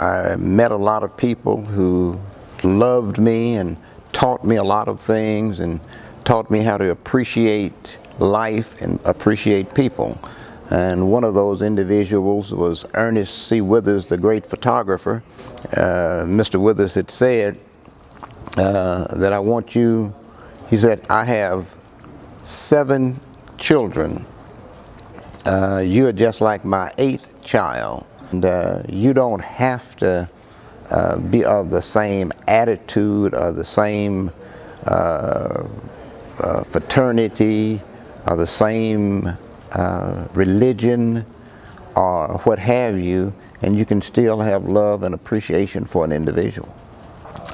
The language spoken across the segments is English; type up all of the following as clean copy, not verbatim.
I met a lot of people who loved me and taught me a lot of things and taught me how to appreciate life and appreciate people. And one of those individuals was Ernest C. Withers, the great photographer. Mr. Withers had said that I want you, he said, I have 7 children. You are just like my 8th child. And you don't have to be of the same attitude or the same fraternity or the same religion or what have you, and you can still have love and appreciation for an individual.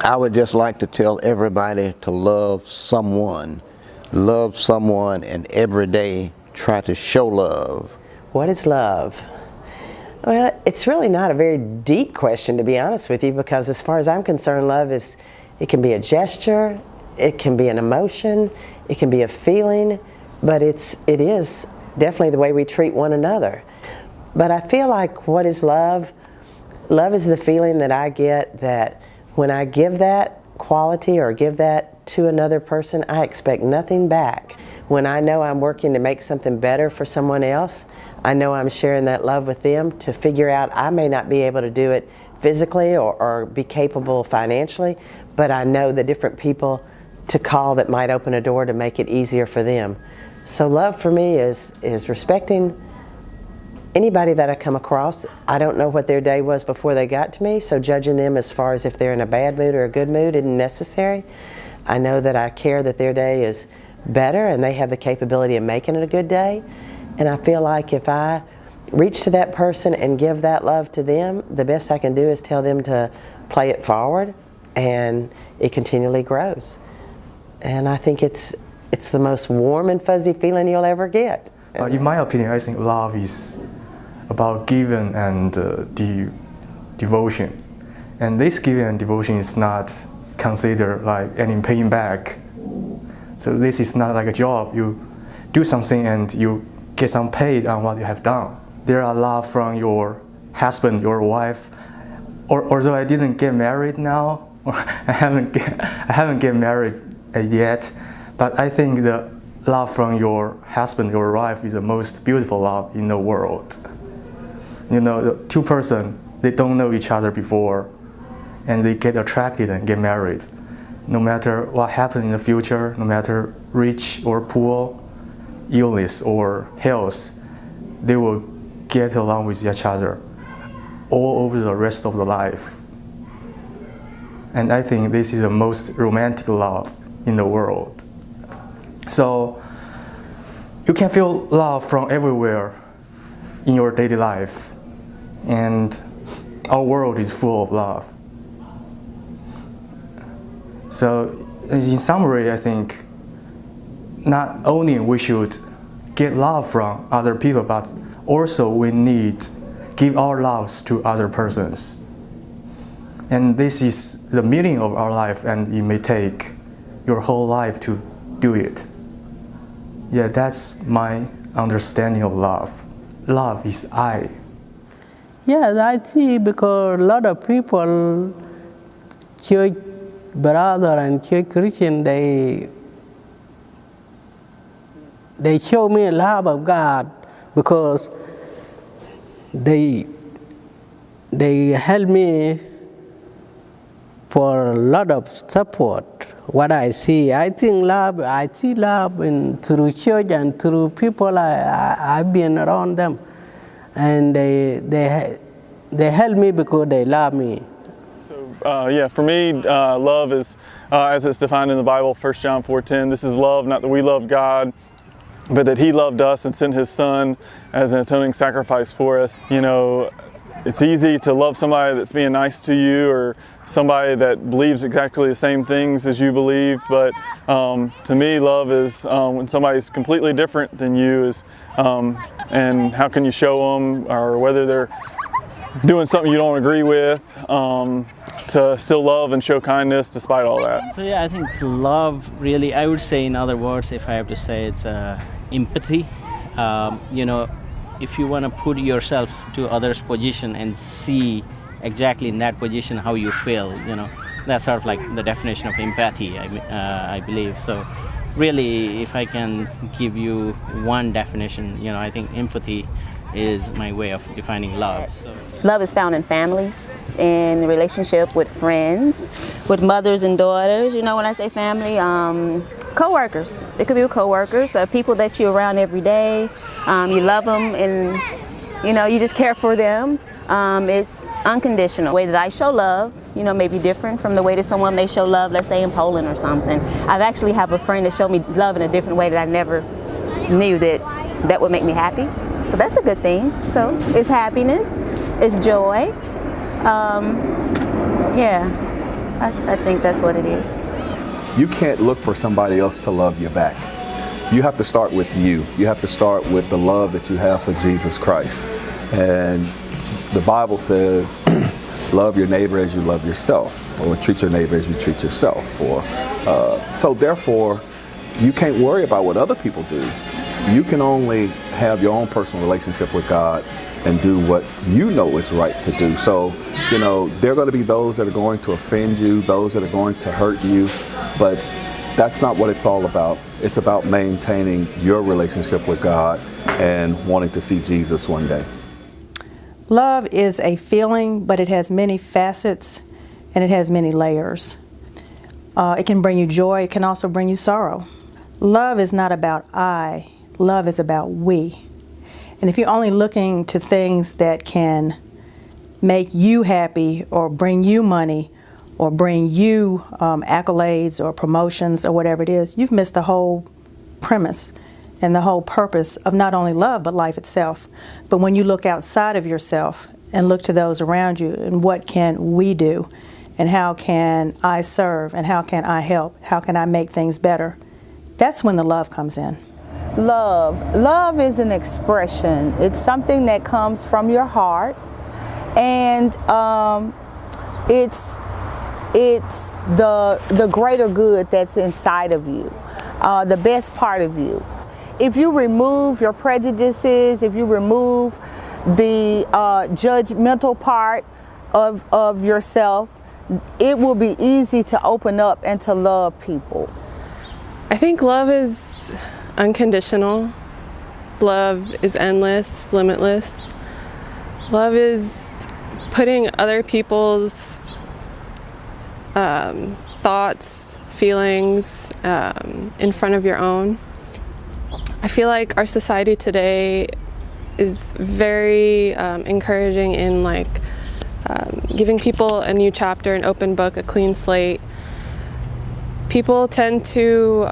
I would just like to tell everybody to love someone, and every day try to show love. What is love? Well, it's really not a very deep question, to be honest with you, because as far as I'm concerned, love is, it can be a gesture, it can be an emotion, it can be a feeling, but it is definitely the way we treat one another. But I feel like what is love? Love is the feeling that I get that when I give that quality or give that to another person, I expect nothing back. When I know I'm working to make something better for someone else, I know I'm sharing that love with them to figure out I may not be able to do it physically or be capable financially, but I know the different people to call that might open a door to make it easier for them. So love for me is respecting anybody that I come across. I don't know what their day was before they got to me, so judging them as far as if they're in a bad mood or a good mood isn't necessary. I know that I care that their day is better and they have the capability of making it a good day. And I feel like if I reach to that person and give that love to them, the best I can do is tell them to play it forward, and it continually grows. And I think it's the most warm and fuzzy feeling you'll ever get. In my opinion, I think love is about giving and devotion. And this giving and devotion is not considered like any paying back. So this is not like a job. You do something and you get some paid on what you have done. There are love from your husband, your wife, although I didn't get married now, or I haven't get married yet, but I think the love from your husband, your wife is the most beautiful love in the world. You know, the 2 persons, they don't know each other before, and they get attracted and get married. No matter what happens in the future, no matter rich or poor, illness or health, they will get along with each other all over the rest of the life. And I think this is the most romantic love in the world. So you can feel love from everywhere in your daily life, and our world is full of love. So in summary, I think not only we should get love from other people, but also we need give our loves to other persons. And this is the meaning of our life, and it may take your whole life to do it. Yeah, that's my understanding of love. Love is I. Yes, I see, because a lot of people, church brother and church Christian, they show me a love of God because they help me for a lot of support. What I see love through church and through people I've been around them, and they help me because they love me. Yeah, for me, love is, as it's defined in the Bible, 1 John 4:10, this is love, not that we love God, but that He loved us and sent His Son as an atoning sacrifice for us. You know, it's easy to love somebody that's being nice to you, or somebody that believes exactly the same things as you believe, but to me, love is when somebody's completely different than you, and how can you show them, or whether they're doing something you don't agree with, to still love and show kindness despite all that. So yeah, I think love really, I would say in other words, if I have to say, it's empathy. You know, if you want to put yourself to others' position and see exactly in that position how you feel. That's sort of like the definition of empathy, I believe. So really, if I can give you one definition, I think empathy is my way of defining love. So. Love is found in families, in relationship with friends, with mothers and daughters. When I say family, co-workers. It could be with co-workers, people that you're around every day. You love them and, you just care for them. It's unconditional. The way that I show love, may be different from the way that someone may show love, let's say in Poland or something. I've actually have a friend that showed me love in a different way that I never knew that would make me happy. So that's a good thing. So it's happiness, it's joy. I think that's what it is. You can't look for somebody else to love you back. You have to start with you. You have to start with the love that you have for Jesus Christ. And the Bible says, love your neighbor as you love yourself, or treat your neighbor as you treat yourself. So therefore, you can't worry about what other people do. You can only have your own personal relationship with God and do what you know is right to do. So, there are going to be those that are going to offend you, those that are going to hurt you, but that's not what it's all about. It's about maintaining your relationship with God and wanting to see Jesus one day. Love is a feeling, but it has many facets and it has many layers. It can bring you joy, it can also bring you sorrow. Love is not about I, love is about we. And if you're only looking to things that can make you happy or bring you money or bring you accolades or promotions or whatever it is, you've missed the whole premise and the whole purpose of not only love but life itself. But when you look outside of yourself and look to those around you and what can we do and how can I serve and how can I help, how can I make things better, that's when the love comes in. Love is an expression. It's something that comes from your heart, and it's the greater good that's inside of you, the best part of you. If you remove your prejudices, if you remove the judgmental part of yourself, it will be easy to open up and to love people. I think love is unconditional. Love is endless, limitless. Love is putting other people's thoughts, feelings in front of your own. I feel like our society today is very encouraging in giving people a new chapter, an open book, a clean slate. People tend to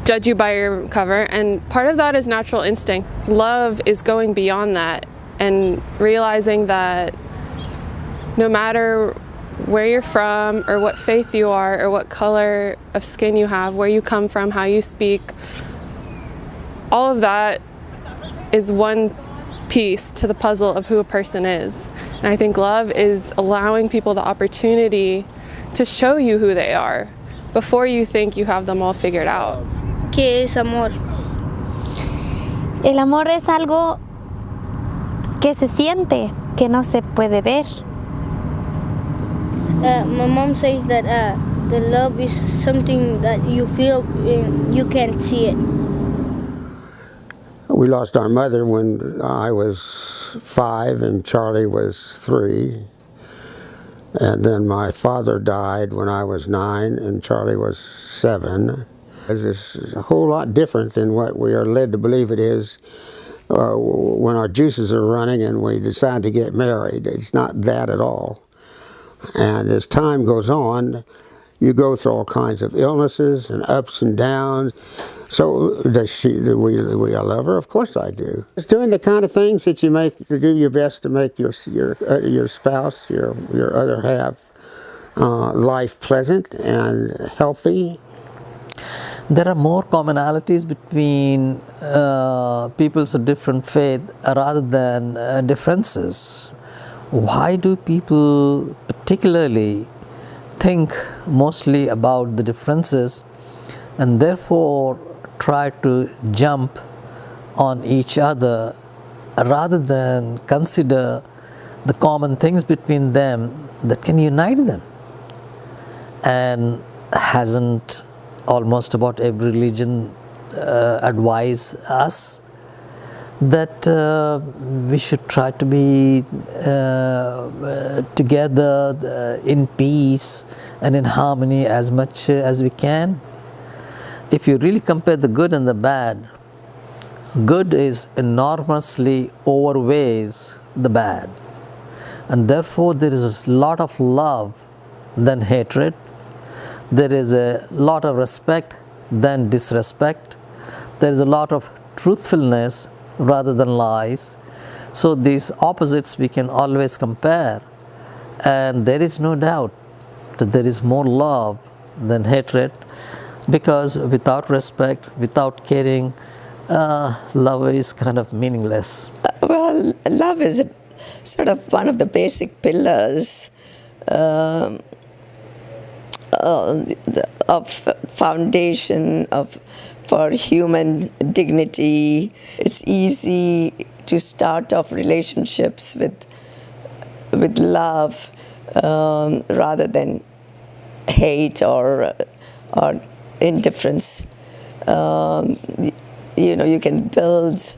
judge you by your cover, and part of that is natural instinct. Love is going beyond that and realizing that no matter where you're from or what faith you are or what color of skin you have, where you come from, how you speak, all of that is one piece to the puzzle of who a person is. And I think love is allowing people the opportunity to show you who they are before you think you have them all figured out. ¿Qué es amor? El amor es algo que se siente, que no se puede ver. My mom says that the love is something that you feel and you can't see it. We lost our mother when I was 5 and Charlie was 3. And then my father died when I was 9 and Charlie was 7. It's a whole lot different than what we are led to believe it is when our juices are running and we decide to get married. It's not that at all. And as time goes on, you go through all kinds of illnesses and ups and downs. So do we love her? Of course I do. It's doing the kind of things that you do your best to make your spouse, your other half, life pleasant and healthy. There are more commonalities between peoples of different faith rather than differences. Why do people particularly think mostly about the differences and therefore try to jump on each other rather than consider the common things between them that can unite them. And hasn't almost about every religion advise us that we should try to be together in peace and in harmony as much as we can? If you really compare the good and the bad, good is enormously outweighs the bad, and therefore there is a lot of love than hatred. There is a lot of respect than disrespect. There is a lot of truthfulness rather than lies. So these opposites we can always compare, and there is no doubt that there is more love than hatred, because without respect, without caring, love is kind of meaningless. Well, love is sort of one of the basic pillars of foundation for human dignity. It's easy to start off relationships with love rather than hate or indifference. You can build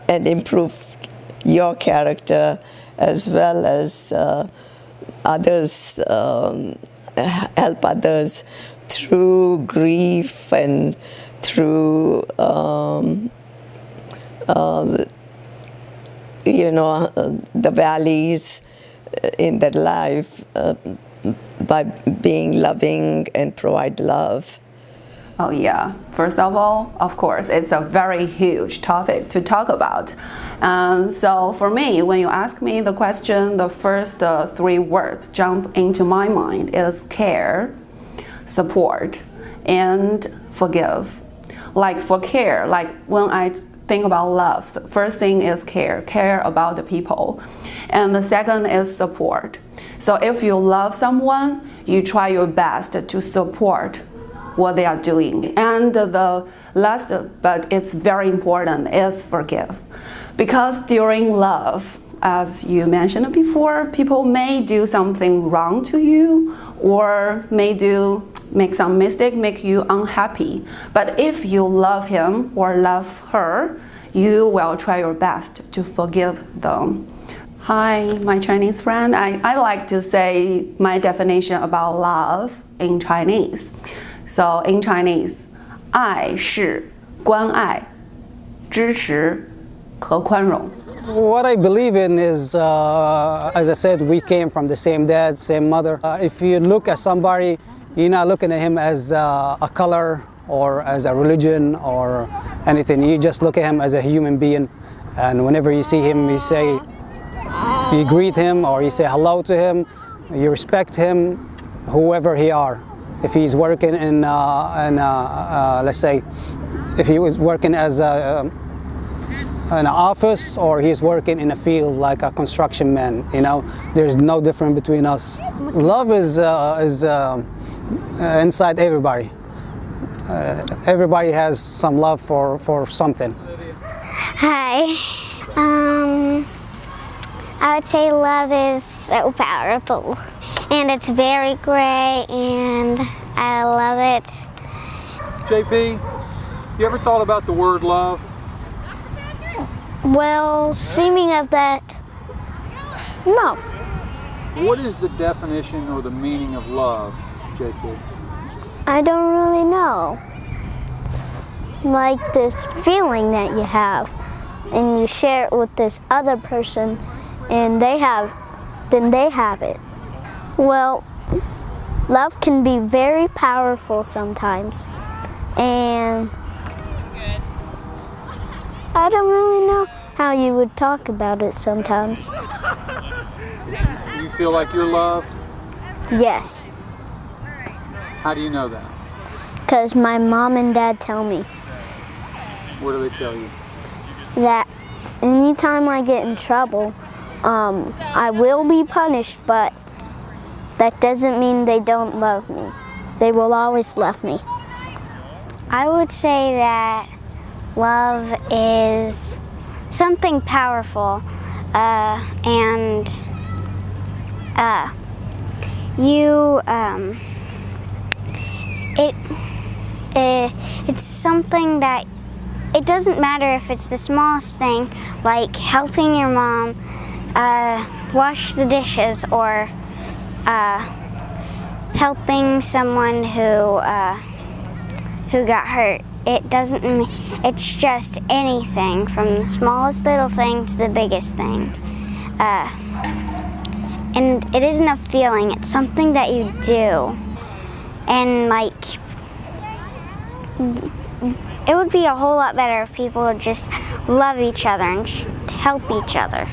and improve your character as well as others, help others through grief and through the valleys in their life by being loving and provide love. Oh yeah, first of all, of course, it's a very huge topic to talk about. So for me, when you ask me the question, the first 3 words jump into my mind is care, support, and forgive. Like for care, like when I think about love, the first thing is care about the people. And the second is support. So if you love someone, you try your best to support what they are doing. And the last, but it's very important, is forgive. Because during love, as you mentioned before, people may do something wrong to you or make some mistake, make you unhappy. But if you love him or love her, you will try your best to forgive them. Hi, my Chinese friend. I like to say my definition about love in Chinese. So in Chinese, 爱是关爱、支持和宽容。 What I believe in is, as I said, we came from the same dad, same mother. If you look at somebody, you're not looking at him as a color or as a religion or anything. You just look at him as a human being. And whenever you see him, you greet him or you say hello to him. You respect him, whoever he are. If he's working in let's say, if he was working as an office or he's working in a field like a construction man, there's no difference between us. Love is inside everybody. Everybody has some love for something. Hi. I would say love is so powerful. And it's very great, and I love it. JP, you ever thought about the word love? Well, seeming of that, no. What is the definition or the meaning of love, JP? I don't really know. It's like this feeling that you have, and you share it with this other person, and then they have it. Well, love can be very powerful sometimes, and I don't really know how you would talk about it sometimes. You feel like you're loved? Yes, How do you know that? because my mom and dad tell me What do they tell you? that anytime I get in trouble, I will be punished, but that doesn't mean they don't love me. They will always love me. I would say that love is something powerful, and it's something that it doesn't matter if it's the smallest thing, like helping your mom wash the dishes, or helping someone who got hurt. It's just anything, from the smallest little thing to the biggest thing. And it isn't a feeling, it's something that you do. And like, it would be a whole lot better if people would just love each other and just help each other.